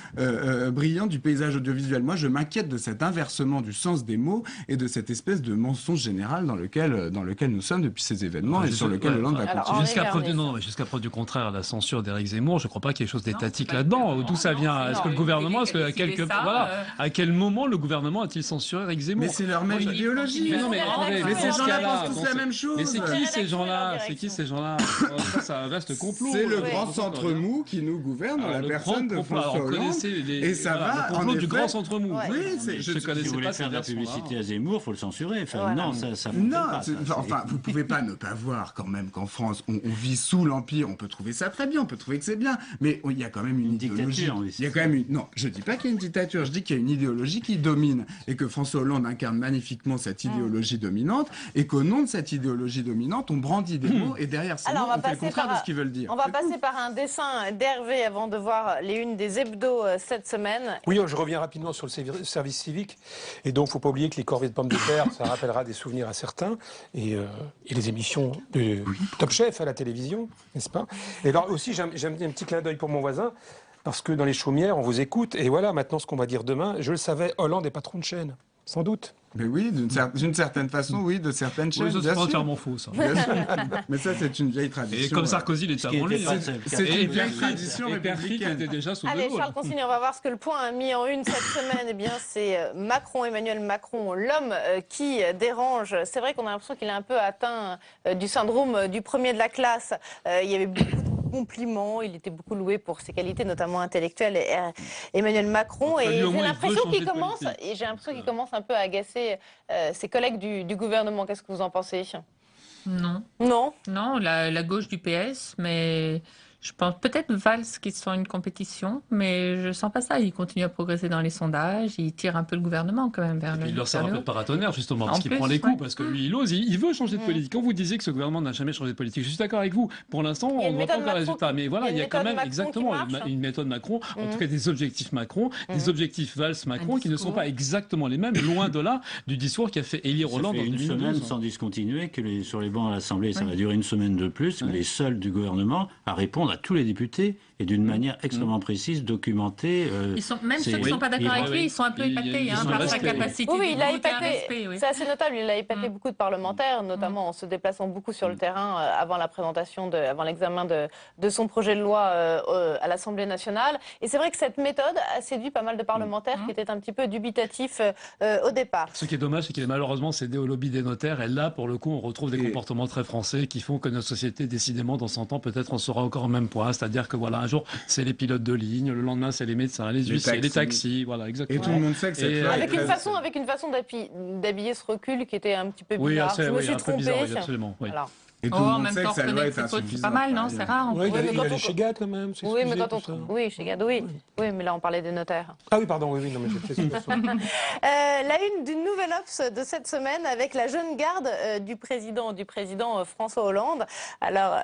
brillants du paysage audiovisuel. Moi, je m'inquiète de cet inversement du sens des mots et de cette espèce de mensonge général dans lequel nous sommes depuis ces événements et sur lequel Hollande va continuer. Jusqu'à preuve du contraire, la censure d'Éric Zemmour, je ne crois pas qu'il y ait chose d'étatique là-dedans. D'où ça vient? Est-ce que le gouvernement, à quel moment le gouvernement a-t-il censuré Éric Zemmour? Mais c'est leur même idéologie. Mais ces gens-là pensent tous la même chose. Mais c'est qui ces gens-là? C'est un vaste complot. C'est le grand centre mou qui nous gouverne dans la personne de François Hollande. Et ça va en effet du grand centre mou. Oui, je connaissais pas. Si vous voulez faire de la publicité à Zemmour, il faut le censurer. Enfin, non, ça fonctionne pas. Enfin, vous pouvez pas ne pas voir quand même qu'en France, on vit sous l'Empire. On peut trouver ça très bien, on peut trouver que c'est bien. Mais il y a quand même une idéologie. Il y a quand même non, je dis pas qu'il y a une dictature, je dis qu'il y a une idéologie qui domine et que François Hollande incarne magnifiquement cette idéologie dominante et qu'au nom de cette idéologie dominante, on brandit des mots et derrière ces mots, on fait le contraire de ce qu'ils veulent dire. On va passer par un dessin d'Hervé avant de voir les unes des hebdos cette semaine. Oui, je reviens rapidement sur le service civique. Et donc, il ne faut pas oublier que les corvées de pommes de terre, ça rappellera des souvenirs à certains. Et les émissions de Top Chef à la télévision, n'est-ce pas? Et alors aussi, j'aime un petit clin d'œil pour mon voisin, parce que dans les chaumières, on vous écoute. Et voilà, maintenant, ce qu'on va dire demain, je le savais, Hollande est patron de chaîne. Sans doute. Mais oui, d'une certaine façon, oui, de certaines chaînes. Oui, ça, c'est entièrement faux, ça. Mais ça, c'est une vieille tradition. Et comme Sarkozy l'était avant lui. C'est une vieille tradition républicaine. Était déjà sous Allez, Charles Consigny, on va voir ce que le Point a mis en une cette semaine. Eh bien, c'est Emmanuel Macron, l'homme qui dérange. C'est vrai qu'on a l'impression qu'il est un peu atteint du syndrome du premier de la classe. Il y avait beaucoup compliments. Il était beaucoup loué pour ses qualités, notamment intellectuelles, Emmanuel Macron. Et j'ai l'impression qu'il commence un peu à agacer ses collègues du gouvernement. Qu'est-ce que vous en pensez? Non. Non. Non, la gauche du PS, mais je pense peut-être Valls qui sont une compétition, mais je sens pas ça. Il continue à progresser dans les sondages, il tire un peu le gouvernement quand même vers le haut. Il leur sert un peu de paratonnerre justement, parce qu'il prend les coups, parce que lui il ose, il veut changer de politique. Quand vous disiez que ce gouvernement n'a jamais changé de politique, je suis d'accord avec vous. Pour l'instant, on ne voit pas le résultat. Mais voilà, il y a quand même exactement une méthode Macron, en tout cas des objectifs Macron, des objectifs Valls-Macron qui ne sont pas exactement les mêmes, loin de là du discours qu'a fait élire Hollande en 2012. Une semaine sans discontinuer que sur les bancs à l'Assemblée, ça va durer une semaine de plus, mais les seuls du gouvernement à répondre à tous les députés et d'une manière extrêmement précise, documentée. Même ceux qui ne sont pas d'accord avec lui, ils sont un peu épatés par sa capacité. Oui, il a épaté. C'est assez notable. Il a épaté beaucoup de parlementaires, notamment en se déplaçant beaucoup sur le terrain avant la présentation, avant l'examen de son projet de loi à l'Assemblée nationale. Et c'est vrai que cette méthode a séduit pas mal de parlementaires qui étaient un petit peu dubitatifs au départ. Ce qui est dommage, c'est qu'il est malheureusement cédé au lobby des notaires. Et là, pour le coup, on retrouve des comportements très français qui font que notre société, décidément, dans 100 ans, peut-être on sera encore au même point. C'est-à-dire que voilà, un jour, c'est les pilotes de ligne, le lendemain, c'est les médecins, les huissiers, les taxis, voilà, exactement. Et tout le monde sait que cette loi avec une façon d'habiller ce recul qui était un petit peu bizarre. Je me suis trompée. Bizarre, absolument. Oui. Alors. Et tout le monde sait que ça doit être insuffisant. C'est pas mal, non? C'est rare. Oui, il allait chez GAD quand même. Oui, mais chez GAD, oui. Oui, mais là, on parlait des notaires. Ah oui, pardon, oui, non, mais j'ai fait ça. La une d'une nouvelle Obs de cette semaine avec la jeune garde du président François Hollande. Alors,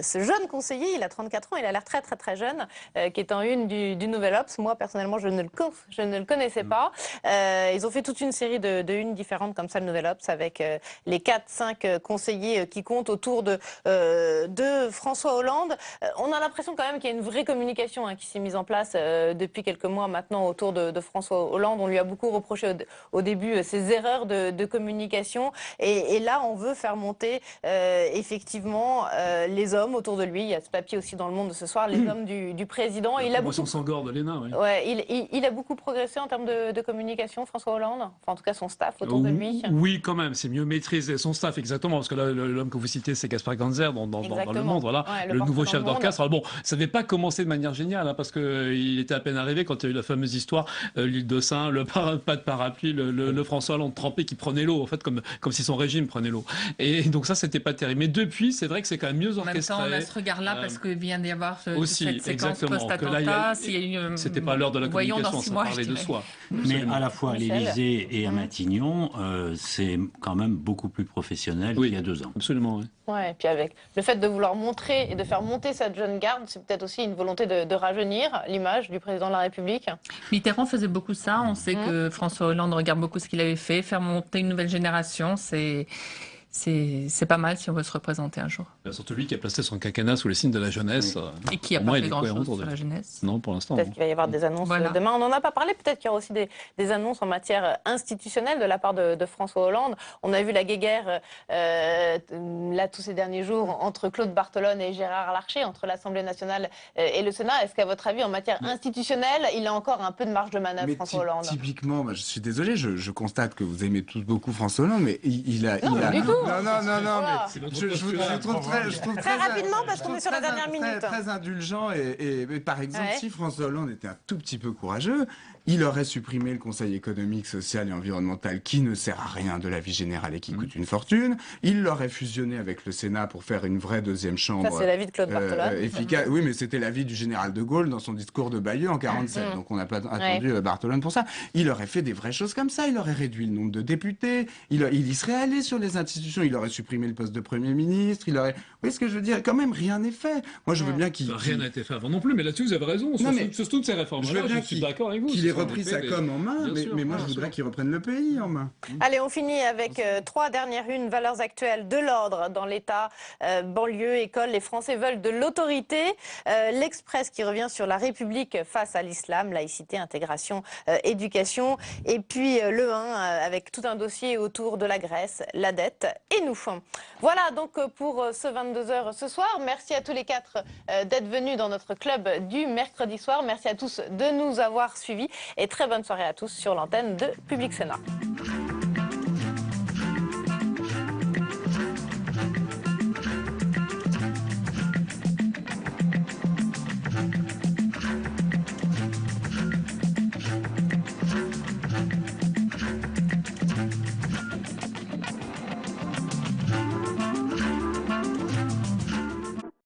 ce jeune conseiller, il a 34 ans, il a l'air très, très, très jeune, qui est en une du Nouvel Obs. Moi, personnellement, je ne le connaissais pas. Ils ont fait toute une série de unes différentes comme ça, le Nouvel Obs, avec les 4-5 conseillers qui comptent autour de François Hollande. On a l'impression quand même qu'il y a une vraie communication qui s'est mise en place depuis quelques mois maintenant autour de François Hollande. On lui a beaucoup reproché au début ses erreurs de communication. Et là, on veut faire monter effectivement les hommes autour de lui. Il y a ce papier aussi dans Le Monde de ce soir, les hommes du président. La promotion Sangor de l'ENA, oui. Ouais, il a beaucoup progressé en termes de communication, François Hollande. Enfin, en tout cas, son staff autour de lui. Oui, quand même. C'est mieux maîtriser son staff, exactement. Parce que là, l'homme que vous citez, c'est Gaspard Ganzer dans Le Monde, voilà, le nouveau chef d'orchestre. Alors bon, ça n'avait pas commencé de manière géniale, parce qu'il était à peine arrivé quand il y a eu la fameuse histoire, l'île de Sein, pas de parapluie, le François Hollande trempé qui prenait l'eau, en fait, comme si son régime prenait l'eau. Et donc ça, c'était pas terrible. Mais depuis, c'est vrai que c'est quand même mieux orchestré. En même temps, on a ce regard-là parce qu'il vient d'y avoir cette séquence post-attentat. C'était pas l'heure de la communication, ça parlait de soi. Mais à la fois à l'Élysée et à Matignon, c'est quand même beaucoup plus professionnel qu'il y a 2 ans. Absolument, oui. Ouais, et puis avec le fait de vouloir montrer et de faire monter cette jeune garde, c'est peut-être aussi une volonté de rajeunir l'image du président de la République. Mitterrand faisait beaucoup ça. On sait que François Hollande regarde beaucoup ce qu'il avait fait. Faire monter une nouvelle génération, c'est pas mal si on veut se représenter un jour. Surtout lui qui a placé son quinquennat sous les signes de la jeunesse. Et qui n'a pas fait grand-chose sur la jeunesse. Non, pour l'instant. Peut-être qu'il va y avoir des annonces demain. On n'en a pas parlé. Peut-être qu'il y aura aussi des annonces en matière institutionnelle de la part de François Hollande. On a vu la guéguerre, là, tous ces derniers jours, entre Claude Barthelone et Gérard Larcher, entre l'Assemblée nationale et le Sénat. Est-ce qu'à votre avis, en matière institutionnelle, il a encore un peu de marge de manœuvre, François Hollande? Typiquement, je suis désolé, je constate que vous aimez tous beaucoup François Hollande, mais il a... Non, mais je trouve très rapidement parce qu'on est sur la dernière minute. Très indulgent et par exemple, si François Hollande était un tout petit peu courageux, il aurait supprimé le Conseil économique, social et environnemental qui ne sert à rien de la vie générale et qui coûte une fortune. Il l'aurait fusionné avec le Sénat pour faire une vraie deuxième chambre. Ça, c'est l'avis de Claude Barthelone. Efficace. Oui, mais c'était l'avis du général de Gaulle dans son discours de Bayeux en 1947. Donc on n'a pas attendu Barthelone pour ça. Il aurait fait des vraies choses comme ça. Il aurait réduit le nombre de députés. Il y serait allé sur les institutions. Il aurait supprimé le poste de Premier ministre. Il aurait... Vous voyez ce que je veux dire? Quand même, rien n'est fait. Moi, je veux bien qu'il... Rien n'a été fait avant non plus, mais là-dessus, vous avez raison. Sur toutes ces réformes. Je veux bien qu'il ait repris sa com en main, mais moi, je voudrais qu'il reprenne le pays en main. Allez, on finit avec 3 dernières unes, valeurs actuelles de l'ordre dans l'État, banlieue, école. Les Français veulent de l'autorité. L'Express qui revient sur la République face à l'islam, laïcité, intégration, éducation. Et puis le 1 avec tout un dossier autour de la Grèce, la dette et nous. Voilà donc pour ce 22h ce soir. Merci à tous les 4 d'être venus dans notre club du mercredi soir. Merci à tous de nous avoir suivis et très bonne soirée à tous sur l'antenne de Public Sénat.